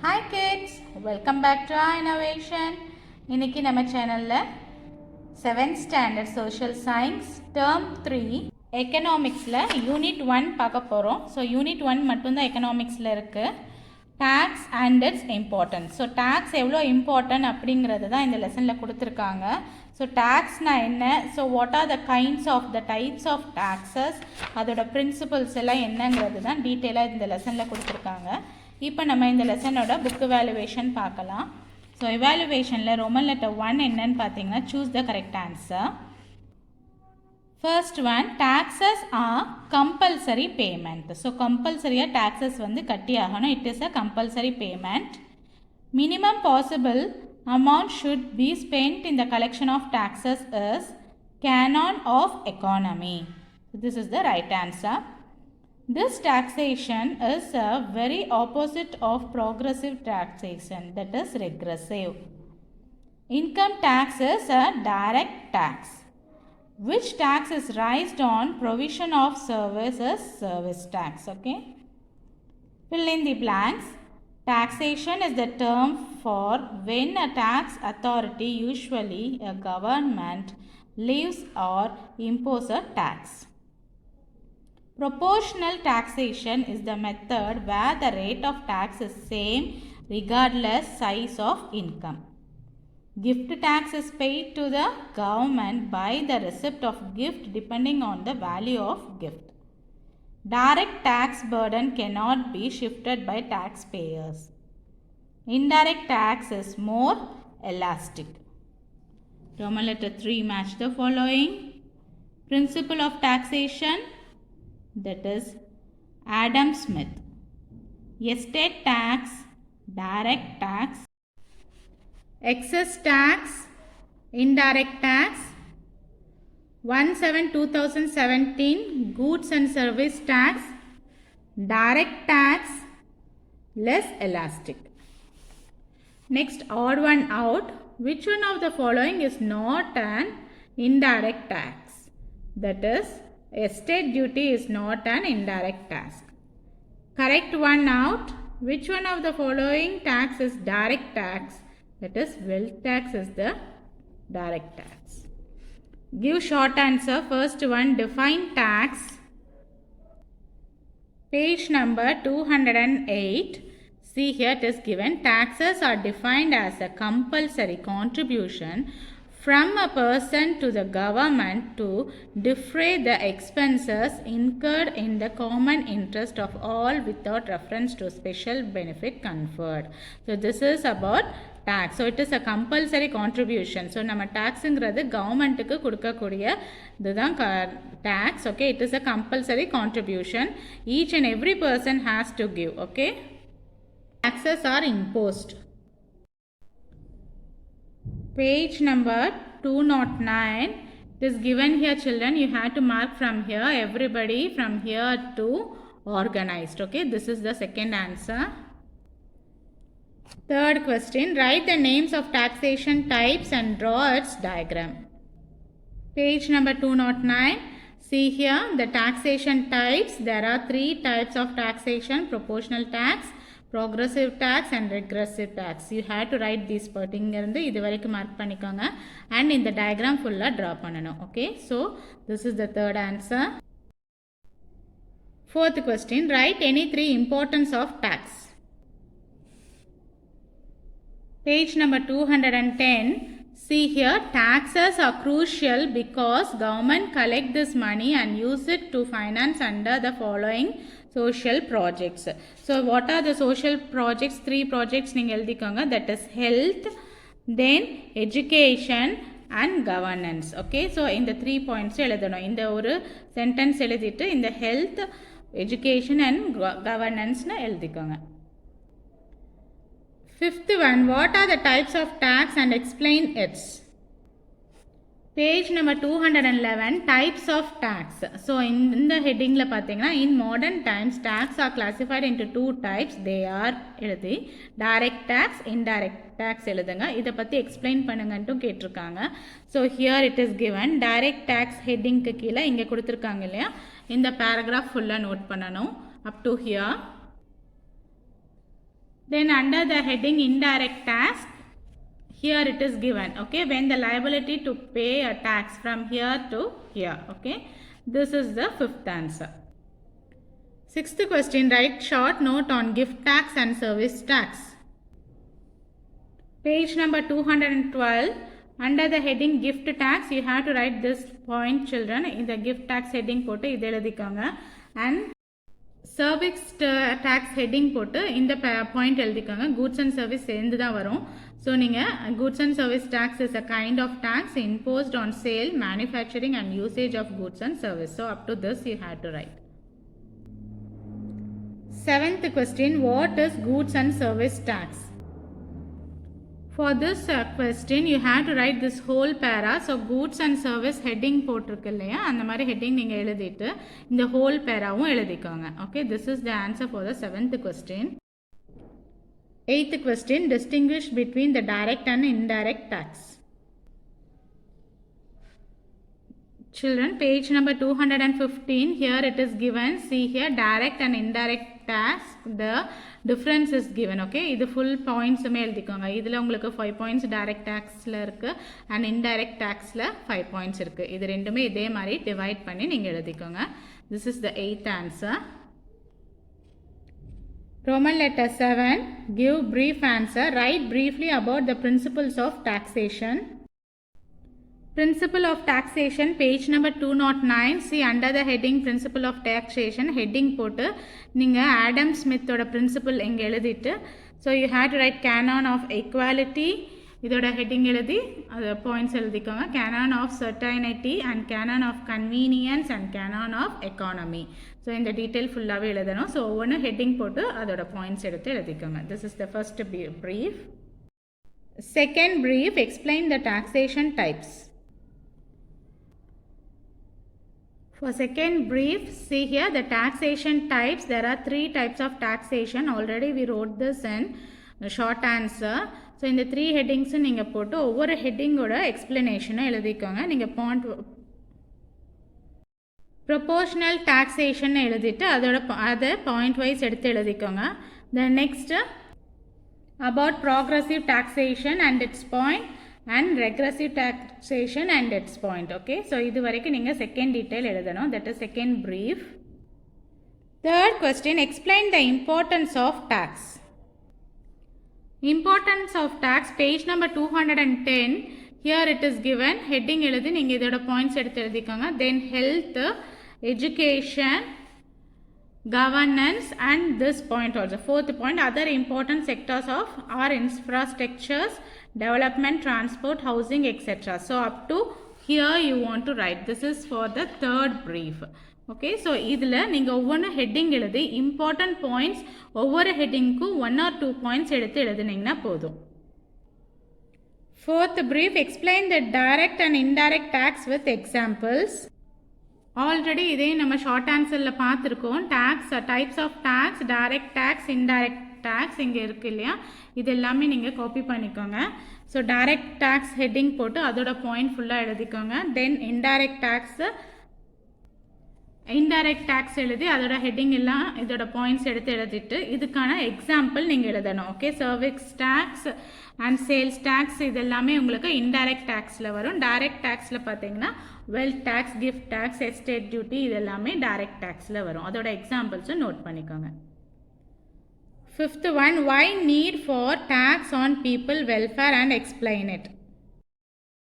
Hi kids, welcome back to our innovation. இன்னைக்கு நம்ம சேனல்ல 7th standard social science term 3 economicsல unit 1 பார்க்க போறோம். So unit 1 மட்டும் தான் economicsல இருக்கு. Tax and its importance. So tax எவ்வளோ important அப்படிங்கிறது தான் இந்த லெசன்ல கொடுத்துருக்காங்க. So taxனா என்ன? So what are the kinds of the types of taxes? அதோட principles எல்லாம் என்னங்கிறது தான் டீட்டெயிலாக இந்த லெசன்ல கொடுத்துருக்காங்க. இப்போ நம்ம இந்த லெசனோட புக் எவாலுவேஷன் பார்க்கலாம். ஸோ எவாலுவேஷனில் ரோமன் லெட்டர் 1 என்னன்னு பார்த்தீங்கன்னா choose the correct answer. First one, taxes are compulsory payment. So கம்பல்சரியாக டாக்ஸஸ் வந்து கட்டி ஆகணும். It is a compulsory payment. Minimum possible amount should be spent in the collection of taxes is canon of economy. This is the right answer. This taxation is a very opposite of progressive taxation, that is regressive. Income tax is a direct tax. Which tax is raised on provision of services? Service tax. Okay. Fill in the blanks. Taxation is the term for when a tax authority, usually a government, levies or imposes a tax. Proportional taxation is the method where the rate of tax is same regardless size of income. Gift tax is paid to the government by the receipt of gift depending on the value of gift. Direct tax burden cannot be shifted by taxpayers. Indirect tax is more elastic. Roman letter 3 match the following. Principle of taxation, that is Adam Smith. Estate tax, direct tax, excess tax, indirect tax. 1/7/2017 goods and service tax, direct tax, less elastic. Next, odd one out. Which one of the following is not an indirect tax? That is, estate duty is not an indirect tax. Correct one out. Which one of the following tax is direct tax? That is, wealth tax is the direct tax. Give short answer. First one, define tax. Page number 208. See here it is given. Taxes are defined as a compulsory contribution from a person to the government to defray the expenses incurred in the common interest of all without reference to special benefit conferred. So this is about tax. So it is a compulsory contribution. So நம்ம டாக்ஸுங்கிறது கவர்மெண்ட்டுக்கு கொடுக்கக்கூடிய இதுதான் tax. Okay, it is a compulsory contribution. Each and every person has to give. Okay, taxes are imposed. Page number 209. It is given here, children. You have to mark from here. Everybody from here to organized. Okay, this is the second answer. Third question. Write the names of taxation types and draw its diagram. Page number 209. See here the taxation types. There are 3 types of taxation: proportional tax, progressive tax and regressive tax. You have to write these part. இங்கிருந்து இது வரைக்கும் mark பண்ணிக்கோங்க and இந்த diagram full draw பண்ணணும். Okay, so this is the third answer. Fourth question. Write any 3 importance of tax. Page number 210. See here, taxes are crucial because government collect this money and use it to finance under the following social projects. So what are the social projects? 3 projects நீங்கள் எழுதிக்கோங்க. That is health, then education and governance. Okay, so இந்த 3 points எழுதணும். இந்த ஒரு sentence எழுதிட்டு இந்த health, education and governance எழுதிக்கோங்க. Fifth one, what are the types of tax and explain its. Page number 211, types of tax. So in the heading la pathina, in modern times tax are classified into 2 types. They are எழுதி direct tax, indirect tax எழுதுங்க. இதை பற்றி explain பண்ணுங்கன்ட்டும் கேட்டிருக்காங்க. So here it is given. direct tax ஹெட்டிங்க்கு கீழே இங்கே கொடுத்துருக்காங்க இல்லையா, இந்த பேராகிராஃப் ஃபுல்லாக நோட் பண்ணணும் up to here. Then under the heading indirect tax, here it is given, okay, when the liability to pay a tax from here to here, okay. This is the fifth answer. Sixth question, write short note on gift tax and service tax. Page number 212, under the heading gift tax, you have to write this point, children. In the gift tax heading போட்டு இது எழுதிக்கோங்க. And service tax heading போட்டு இந்த point எழுதிக்கோங்க. Goods and service சேர்ந்து தான் வரும். So நீங்கள் goods and service tax is a kind of tax imposed on sale, manufacturing and usage of goods and service. So up to this you have to write. Seventh question, what is goods and service tax? For this question you have to write this whole para. So goods and service heading போட்டிருக்கு இல்லையா, அந்த மாதிரி heading நீங்கள் எழுதிட்டு இந்த whole paraவும் எழுதிக்கோங்க. Okay, this is the answer for the seventh question. Eighth question, distinguish between the direct and indirect tax. Children, page number 215, here it is given. See here, direct and indirect tax, the difference is given, okay. இது full points எழுதிக்கோங்க. இதில் உங்களுக்கு 5 points direct taxல இருக்கு and indirect taxல 5 points இருக்கு. இது ரெண்டுமே இதே மாதிரி divide பண்ணி நீங்கள் எழுதிக்கோங்க. This is the 8th answer. Roman letter 7, give brief answer. Write briefly about the principles of taxation. Principle of taxation, page number 209. See under the heading principle of taxation, heading போட்டு நீங்கள் Adam ஸ்மித்தோட principle எங்கே எழுதிட்டு, so you have to write canon of equality. இதோட heading எழுதி அது points எழுதிக்கோங்க. canon of certainty and canon of convenience and canon of economy. So இந்த detail ஃபுல்லாகவே எழுதணும். ஸோ ஒவ்வொன்று heading போட்டு அதோட points எடுத்து எழுதிக்கோங்க. This is the first brief. Second brief, explain the taxation types. For second brief, see here the taxation types. There are 3 types of taxation. Already we wrote this in the short answer. So இந்த 3 headings நீங்கள் போட்டு ஒவ்வொரு headingோட explanation எழுதிக்கோங்க. நீங்கள் proportional taxation எழுதிட்டு அதை point wise எடுத்து எழுதிக்கோங்க. Then next about progressive taxation and its point and regressive taxation and its point, okay. So இது வரைக்கும் நீங்கள் second detail எழுதணும். That is second brief. Third question, explain the importance of tax. Importance of tax, page number 210. Here it is given. Heading எழுதி நீங்கள் இதோட points எடுத்து எழுதிக்கோங்க. Then health, education, governance and this point also. Fourth point, other important sectors of our infrastructures, development, transport, housing, etc. So up to here you want to write. This is for the third brief. Okay, so இதில் நீங்கள் ஒவ்வொரு heading எழுதி important points ஒவ்வொரு headingக்கு 1 or 2 points எடுத்து எழுதினீங்கன்னா போதும். Fourth brief, explain the direct and indirect tax with examples. Already இதே நம்ம short ஆன்சரில் பார்த்துருக்கோம். Tax, types of tax, direct tax, indirect tax இங்கே இருக்குது இல்லையா, இது எல்லாமே நீங்கள் காப்பி பண்ணிக்கோங்க. ஸோ டைரக்ட் டேக்ஸ் ஹெட்டிங் போட்டு அதோட பாயிண்ட் ஃபுல்லாக எழுதிக்கோங்க. தென் இன்டைரக்ட் டேக்ஸ் எழுதி அதோட ஹெட்டிங் எல்லாம் இதோட பாயிண்ட்ஸ் எடுத்து எழுதிட்டு இதுக்கான எக்ஸாம்பிள் நீங்கள் எழுதணும். Okay, service tax and sales tax இது எல்லாமே உங்களுக்கு இன்டைரக்ட் டேக்ஸில் வரும். டைரக்ட் டேக்ஸில் பார்த்தீங்கன்னா wealth tax, gift tax, estate duty இது எல்லாமே டைரக்ட் டேக்ஸில் வரும். அதோட எக்ஸாம்பிள்ஸும் நோட் பண்ணிக்கோங்க. Fifth one, why need for tax on people welfare and explain it.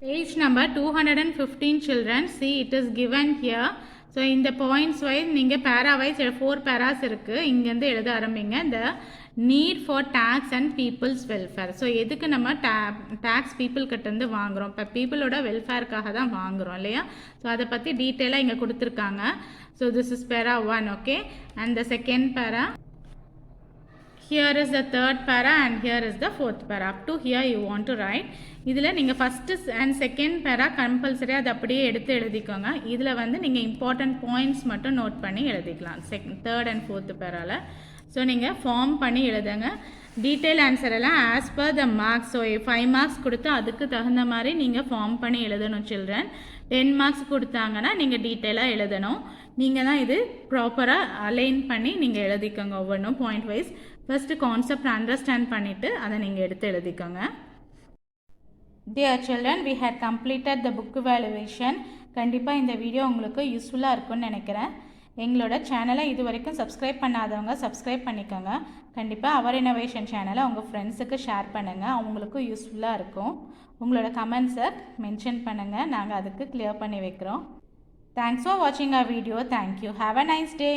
Page number 215 children, see it is given here. So in the points wise நீங்கள் para wise 4 paras இருக்குது. இங்கேருந்து எழுத ஆரம்பிங்க. The need for tax and people's welfare. So எதுக்கு நம்ம tax people கிட்டேருந்து வாங்குகிறோம்? இப்போ பீப்புளோட வெல்ஃபேருக்காக தான் வாங்குகிறோம் இல்லையா? ஸோ அதை பற்றி டீட்டெயிலாக இங்கே கொடுத்துருக்காங்க. So this is para 1, okay, and the second para. Here is the third para and here is the fourth para. Up to here you want to write. இதில் நீங்கள் ஃபஸ்ட்டு அண்ட் செகண்ட் பேரா compulsory அதை அப்படியே எடுத்து எழுதிக்கோங்க. இதில் வந்து நீங்கள் இம்பார்ட்டன்ட் பாயிண்ட்ஸ் மட்டும் நோட் பண்ணி எழுதிக்கலாம் தேர்ட் அண்ட் ஃபோர்த்து பேரால். ஸோ நீங்கள் ஃபார்ம் பண்ணி எழுதுங்க. டீட்டெயில் ஆன்சர் எல்லாம் as per the marks. So 5 marks கொடுத்து அதுக்கு தகுந்த மாதிரி நீங்கள் ஃபார்ம் பண்ணி எழுதணும் சில்ட்ரன். 10 மார்க்ஸ் கொடுத்தாங்கன்னா நீங்கள் டீட்டெயிலாக எழுதணும். நீங்கள் தான் இது ப்ராப்பராக அலைன் பண்ணி நீங்கள் எழுதிக்கோங்க ஒவ்வொன்றும் point wise. First concept understand பண்ணிவிட்டு அதை நீங்கள் எடுத்து எழுதிக்கோங்க. Dear children, we had completed the book evaluation. கண்டிப்பாக இந்த வீடியோ உங்களுக்கு யூஸ்ஃபுல்லாக இருக்கும்னு நினைக்கிறேன். எங்களோட சேனலை இது வரைக்கும் சப்ஸ்கிரைப் பண்ணாதவங்க சப்ஸ்கிரைப் பண்ணிக்கோங்க. கண்டிப்பாக அவர் இன்னோவேஷன் சேனலை உங்கள் ஃப்ரெண்ட்ஸுக்கு ஷேர் பண்ணுங்கள், அவங்களுக்கும் யூஸ்ஃபுல்லாக இருக்கும். உங்களோட கமெண்ட்ஸை மென்ஷன் பண்ணுங்கள், நாங்கள் அதுக்கு கிளியர் பண்ணி வைக்கிறோம். தேங்க்ஸ் ஃபார் வாட்சிங் our video. Thank you. Have a nice day.